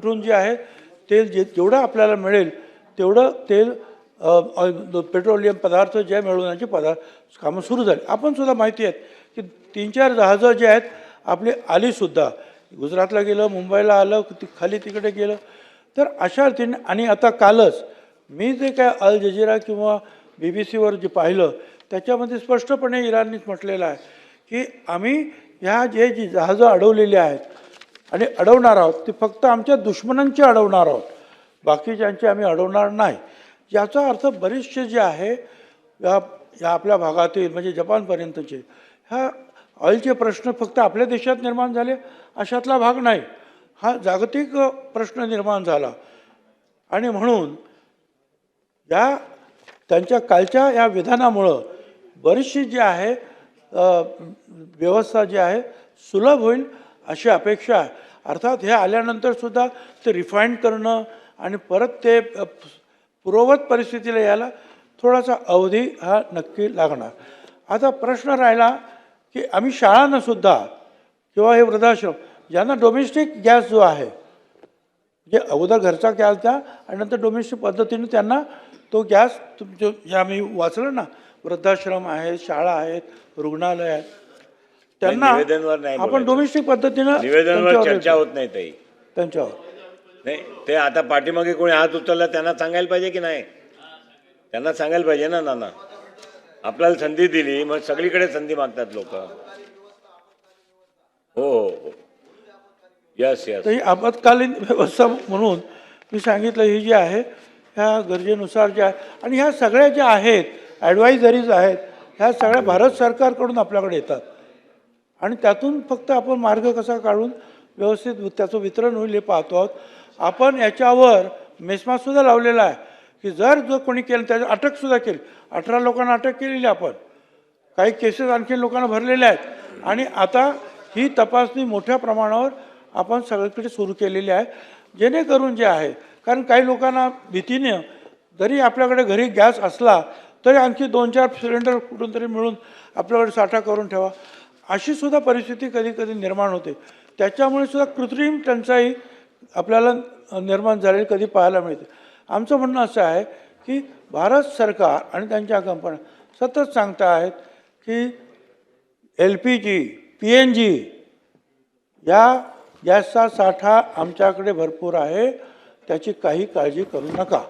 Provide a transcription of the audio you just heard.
कुठून जे आहे तेल जेवढं आपल्याला मिळेल तेवढं तेल पेट्रोलियम पदार्थ जे मिळवण्याचे कामं सुरू झाली. आपण सुद्धा माहिती आहे की 3-4 जहाजं जे आहेत आपली आलीसुद्धा, गुजरातला गेलं, मुंबईला आलं, खाली तिकडे गेलं. तर अशा रीतीने आणि आता कालच मी जे काय अल जजीरा किंवा BBC वर जे पाहिलं त्याच्यामध्ये स्पष्टपणे इराणनीच म्हटलेलं आहे की आम्ही ह्या जी जहाजं अडवलेली आहेत आणि अडवणार आहोत ती फक्त आमच्या दुश्मनांची अडवणार आहोत, बाकीच्यांची आम्ही अडवणार नाही. याचा अर्थ बरेचसे जे आहे या आपल्या भागातील म्हणजे जपानपर्यंतचे ह्या ऑइलचे प्रश्न फक्त आपल्या देशात निर्माण झाले अशातला भाग नाही, हा जागतिक प्रश्न निर्माण झाला. आणि म्हणून या त्यांच्या कालच्या या विधानामुळं बरीचशी जी आहे व्यवस्था जी आहे सुलभ होईल अशी अपेक्षा आहे. अर्थात हे आल्यानंतरसुद्धा ते रिफाईंड करणं आणि परत ते पूर्ववत परिस्थितीला यायला थोडासा अवधी हा नक्की लागणार. आता प्रश्न राहिला की आम्ही शाळांनासुद्धा किंवा हे वृद्धाश्रम ज्यांना डोमेस्टिक गॅस जो आहे जे अगोदर घरचा गॅस द्या आणि नंतर डोमेस्टिक पद्धतीने त्यांना तो गॅस तुमच्या जे आम्ही वाचलं ना, वृद्धाश्रम आहेत, शाळा आहेत, रुग्णालय आहेत, त्यांना आपण डोमेस्टिक पद्धतीनं निवेदनावर चर्चा होत नाही ताई त्यांच्यावर नाही. ते आता पाठीमागे कोणी हात उचलला त्यांना सांगायला पाहिजे की नाही? त्यांना सांगायला पाहिजे ना. नाना आपल्याला संधी दिली मग सगळीकडे संधी मागतात लोक. हो हो हो यस यस. तर ही आपत्कालीन व्यवस्था म्हणून मी सांगितलं ही जी आहे ह्या गरजेनुसार जे आहे आणि ह्या सगळ्या ज्या आहेत ॲडवायझरीज आहेत ह्या सगळ्या भारत सरकारकडून आपल्याकडे येतात आणि त्यातून फक्त आपण मार्ग कसा काढून व्यवस्थित त्याचं वितरण होईल हे पाहतो आहोत. आपण याच्यावर मेस्मासुद्धा लावलेला आहे की जर जो कोणी केलं त्याची अटकसुद्धा केली. 18 लोकांना अटक केलेली आपण, काही केसेस आणखी लोकांना भरलेल्या आहेत आणि आता ही तपासणी मोठ्या प्रमाणावर आपण सगळीकडे सुरू केलेली आहे जेणेकरून जे आहे, कारण काही लोकांना भीतीने जरी आपल्याकडे घरी गॅस असला तरी आणखी 2-4 सिलेंडर कुठून तरी मिळून आपल्याकडे साठा करून ठेवा अशी सुद्धा परिस्थिती कधी कधी निर्माण होते. त्याच्यामुळे सुद्धा कृत्रिम टंचाई आपल्याला निर्माण झालेली कधी पाहायला मिळते. आमचं म्हणणं असं आहे की भारत सरकार आणि त्यांच्या कंपन्या सतत सांगता आहेत की LPG PNG या गॅसचा साठा आमच्याकडे भरपूर आहे, त्याची काही काळजी करू नका.